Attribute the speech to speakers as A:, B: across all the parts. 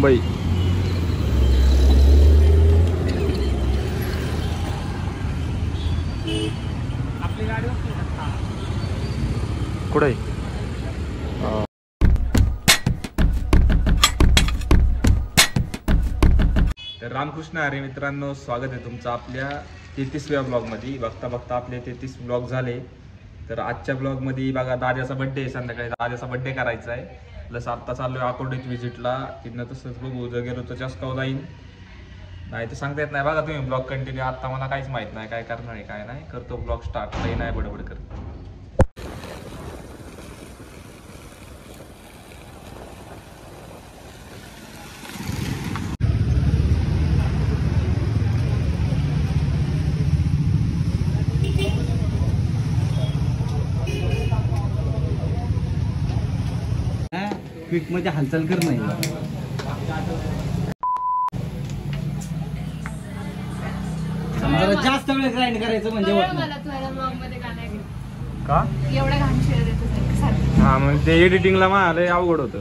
A: मुंबई.
B: आपली गाडी
A: कुठे तर रामकृष्ण हरी मित्रांनो, स्वागत आहे तुमचं आपल्या 33व्या ब्लॉगमध्ये. बघता बघता आपले 33 ब्लॉग झाले. तर आजच्या ब्लॉगमध्ये बघा दाद्याचा बड्डे आहे. संध्याकाळी दाद्याचा बड्डे करायचा आहे. प्लस आत्ता चाललो आहे अकोल्यात व्हिजिटला. तिथनं तसंच बघू, जर गेलो तर चस्काव जाईन, नाही तर सांगता येत नाही. बघा तुम्ही ब्लॉग कंटिन्यू. आत्ता मला काहीच माहीत नाही काय करणार आहे काय नाही. करतो ब्लॉग स्टार्ट, काही नाही बडबड करतो.
B: क्विक मध्ये हालचाल कर नाही. समजा जास्त वेळ ग्राइंड करायचं म्हणजे
A: का हा मग ते एडिटिंगला मला अवघड होतं.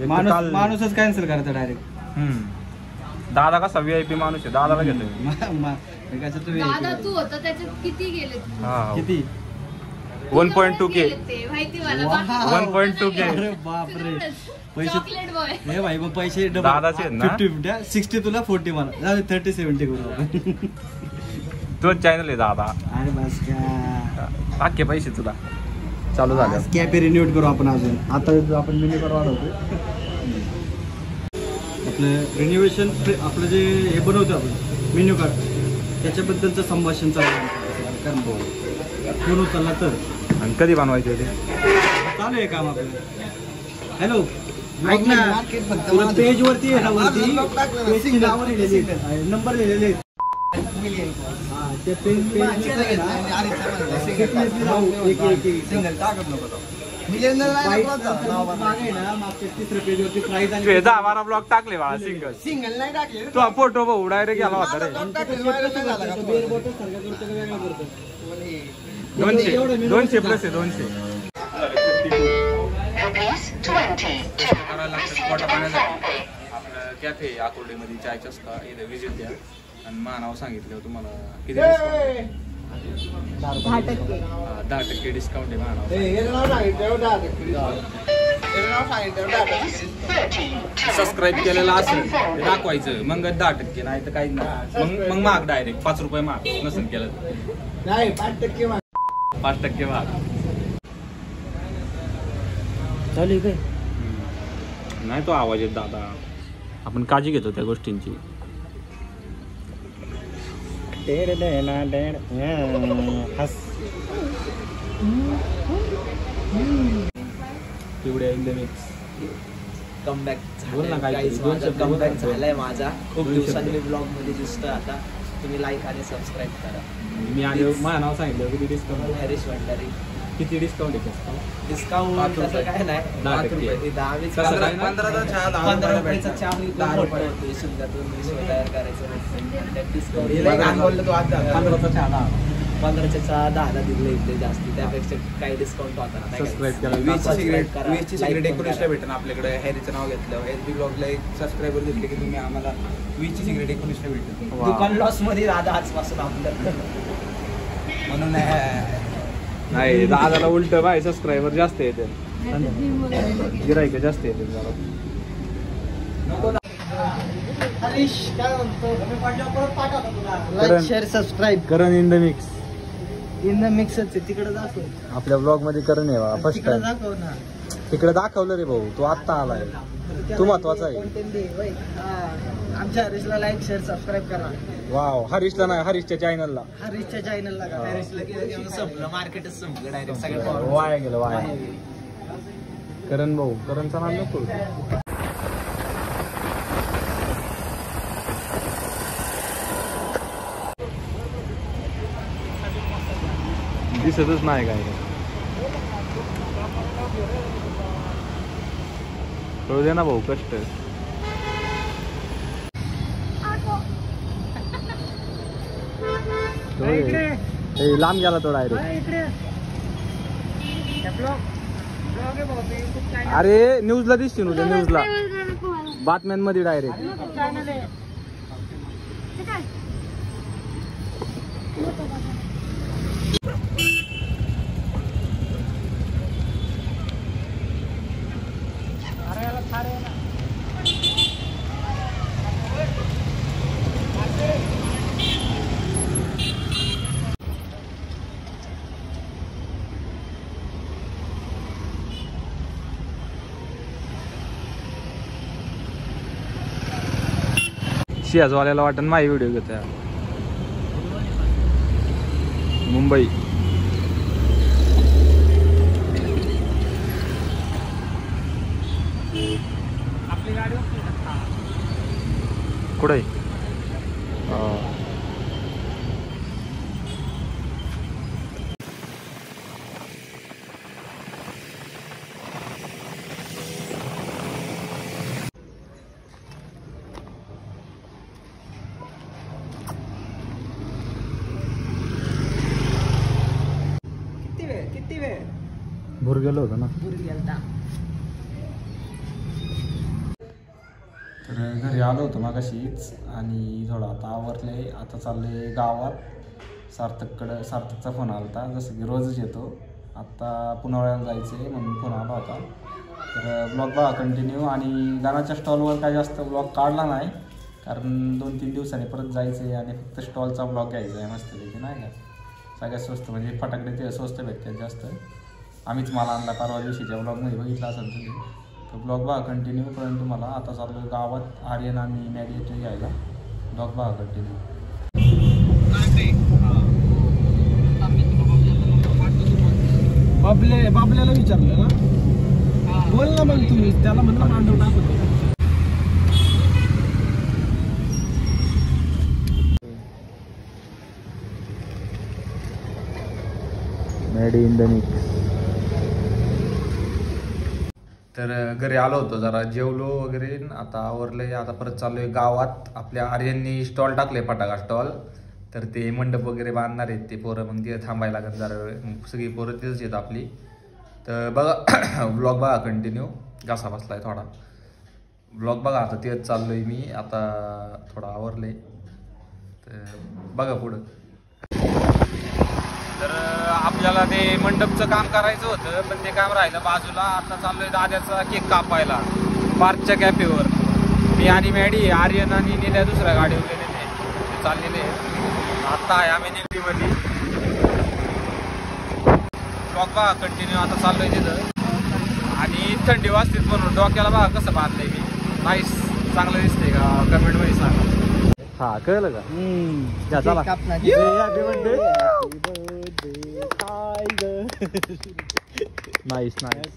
B: माणूसच कॅन्सल करायचं डायरेक्ट.
A: दादा कसा VIP माणूस आहे, दादाला घेतोय.
B: किती
A: 1.2K. 1.2K.
B: बापरे पैसे हे भाई मग पैसे
A: दादाचे आहेत ना.
B: 50 60 तुला 40 मला 30-70 करू आपण.
A: तोच चॅनल आहे दादा.
B: अरे बस का
A: अख्खे पैसे तुला चालू झाले.
B: कॅफे रिन्यूट करू आपण अजून. आता आपण मेन्यू कार्ड वाढवतो. आपलं रिन्युएशन आपलं जे हे बनवतो आपण मेन्यू कार्ड त्याच्याबद्दलचं संभाषण चालू फोन उचलला तर. आणि
A: कधी बनवायचे ते
B: चालू आहे काम आपलं. हॅलो ऐक ना, तुला पेज वरती आहे ना, वरती नाव लिहिलेली नंबर लिहिलेले
A: पेज 10-12 ब्लॉग टाकले बा. सिंगल नाही टाकले. तू फोटो बघू डायरेक्ट गेला होता रे. 200 प्लस आहे 200. आपलं कॅफे अकोल्यामध्ये चाय चस्का इथे विजिट द्या आणि नाव सांगितलं तुम्हाला किती 10% डिस्काउंट आहे. सबस्क्राईब केलेलं असेल ते दाखवायचं, मग 10% नाही तर काही नाही. मग माग डायरेक्ट 5 रुपये माग नसेल केलं नाही. 5% माग
B: चालू काय
A: नाही. तो आवाज येत दादा. आपण काळजी घेतो त्या गोष्टींची. पिवड्या इन द मिक्स.
C: कमबॅक
A: बोल ना काय.
C: कमबॅक झालाय माझा. खूप दिवसांनी ब्लॉग मध्ये दिसतोय. आता तुम्ही लाईक आणि सबस्क्राईब करा.
A: मी आणि माझं नाव सांगितलं. किती डिस्काउंट?
C: हरीश भंडारी.
A: किती डिस्काउंट आहे?
C: डिस्काउंट तसं काय नाही.
A: 10%.
C: 15 रुपयाचा चहा मी 10 रुपये तयार करायचं. डिस्काउंट 15च्या चहा 10ला दिले इथे जास्ती. त्यापेक्षा काही डिस्काउंट होता.
A: सबस्क्राईब करा.
C: वीजची सिगरेट 19ला भेटेल आपल्याकडे. हॅरीचं नाव घेतलं. हॅरी ब्लॉगला एक सबस्क्रायबर दिले की तुम्ही आम्हाला वीजची सिगरेट 19ला भेटेल. दुकान लॉस मध्ये दादा आजपासून आपलं म्हणून
A: नाही. दादाला उलट बाय सबस्क्रायबर जास्त येते, गिराईक जास्त येते.
B: हरीश काय म्हणतो, like share subscribe.
A: Karan in the mix.
B: In the मिक्सच तिकडे दाखव.
A: आपल्या ब्लॉग मध्ये करण आहे फर्स्ट टाइम.
B: दाखव ना.
A: तिकडे दाखवलं रे भाऊ. तू आत्ता आलाय. तू महत्वाचा आहे.
B: आमच्या हरीशला लाईक शेअर सबस्क्राईब करा.
A: वाव. हरीशला नाही, हरीशच्या चॅनलला.
B: हरीशच्या चॅनलला
C: हरीशला संपलं. मार्केटच संपलं डायरेक्ट. सगळं
A: वाया गेलं वाया. करण भाऊ. करणचा नाव नको. दिसतच नाही काय. कळू दे ना भाऊ कष्ट. लांब गेला तो डायरेक्ट. अरे न्यूजला दिसते न्यूजला. बातम्यांमध्ये डायरेक्ट. शियाजवाल्याला वाटण माझी व्हिडिओ घेत मुंबई.
B: आपली गाडी
A: कुठे
C: किती वेळ
A: भूर गेलो होतो ना. तर घरी आलो होतो मागाशीच आणि थोडं आता आवरले. आता चालले गावात. सार्थकचा फोन आला होता. जसं की रोजच येतो. आत्ता पुण्याला जायचं आहे म्हणून फोन आला होता. तर ब्लॉग बघा कंटिन्यू. आणि गाण्याच्या स्टॉलवर काय जास्त ब्लॉग काढला नाही कारण 2-3 दिवसांनी परत जायचं आहे आणि फक्त स्टॉलचा ब्लॉग घ्यायचा आहे मस्तपैकी नाही का. सगळ्यात स्वस्त म्हणजे फटाकडे ते स्वस्त भेटतात जास्त. आम्हीच मला आणला परवा दिवशीच्या ब्लॉगमध्ये बघितला असेल तुम्ही. तर ब्लॉग बघा कंटिन्यू. पर्यंत तुम्हाला आता चालू गावात आर्यन आणि मॅडी येतो घ्यायला. ब्लॉग बघा कंटिन्यू.
B: बाबल्याला विचारलं ना. बोल ना मग तुम्ही त्याला म्हणलं मांडव टाकतो.
A: Maddy in the mix. तर घरी आलो होतो जरा जेवलो वगैरे. आता आवरले. आता परत चाललोय गावात. आपल्या आर्यननी स्टॉल टाकले फटाका स्टॉल. तर ते मंडप वगैरे बांधणार आहेत ते पोरं. मग तिथे थांबायला लागत जरा वेळ. सगळी पोरं तिथंच येत आपली. तर बघा ब्लॉग बघा कंटिन्यू. घासा बसलाय थोडा. ब्लॉग बघा. आता तेच चाललोय मी. आता थोडं आवरले. तर बघा पुढं. तर आपल्याला ते मंडपचं काम करायचं होतं पण ते काम राहिलं बाजूला. आता चाललोय दाद्याचा केक कापायला पार्कच्या कॅफेवर. मी आणि मॅडी, आर्यन आणि निल्या दुसऱ्या गाडीवर गेलेले ते चाललेले. आता आहे आम्ही निगडीमध्ये. ब्लॉग बघा कंटिन्यू. आता चाललोय तिथं. आणि थंडी वाजते म्हणून डोक्याला बघा कसं बांधलंय मी. नाईस. चांगलं दिसतंय का कमेंटमध्ये सांगा. हा कळलं का. चला नाईस नाईस.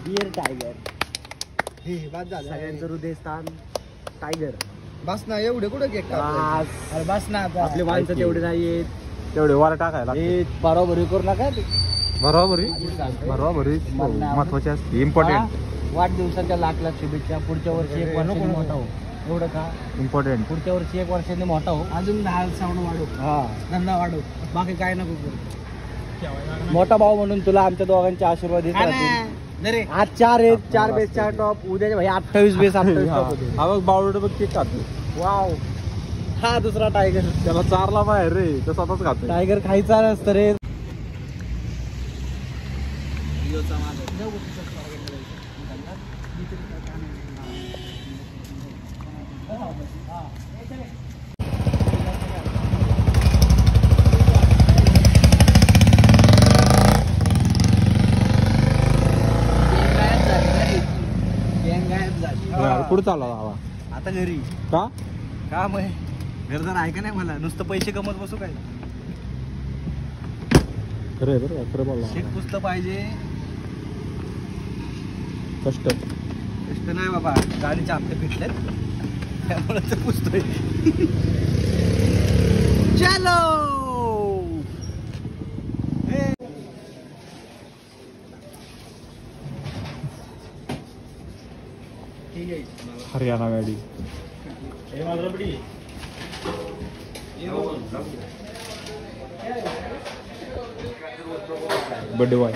B: Dear tiger. सगळ्यांचं हृदयस्थान टायगर.
C: बस ना एवढे कुठे केक
B: अरे बस ना. आपले माणसं तेवढे नाहीयेत.
A: तेवढे वर टाकायला
B: बरोबरी करू नका.
A: बरोबरी महत्वाची असते. इम्पॉर्टंट.
B: वाढदिवसाच्या लाख शुभेच्छा. पुढच्या वर्षी 1 वर्षाने मोठा हो. एवढं का
A: इम्पॉर्टंट.
B: पुढच्या वर्षी 1 वर्षाने मोठा हो. अजून 10 साऊंड वाढव. हा धंदा वाढव. बाकी काय नको करू. मोठा भाऊ म्हणून तुला आमच्या दोघांचे आशीर्वाद येत राहतील. आज 4 आहेत. 4 बेस 4 टॉप. उद्याच्या भाई 28 बेस 28 टॉप होते.
A: हा बघ बावड बघ केक खातो.
B: वाव. हा दुसरा टायगर.
A: त्याला चारला बाहेर रे. तो स्वतःच खातो.
B: टायगर खायचा नसतं रे.
A: कुठं चालला बाबा
B: आता घरी.
A: का
B: काम आहे. घर जर आहे का नाही मला नुसतं पैसे कमत बसू काय.
A: खरं आहे बरं का. खरं बोलला.
B: शेत पुसलं पाहिजे.
A: कष्ट
B: नाही बाबा. गाडीचे हप्ते फिटलेत त्यामुळे ते पुसतोय. चलो
A: हरियाणा गाडी. Birthday boy.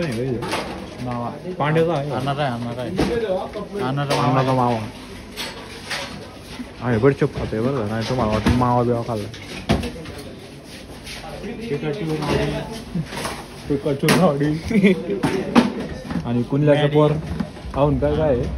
D: पण आहे मावा पांड्याचा आहे अन्नाचा मावा आहे बडचप खाते बरं नाही तुम्हाला वाटतं मावा बिवा खाल्ला आणि कुंडल्याचं पोर खाऊन काय काय आहे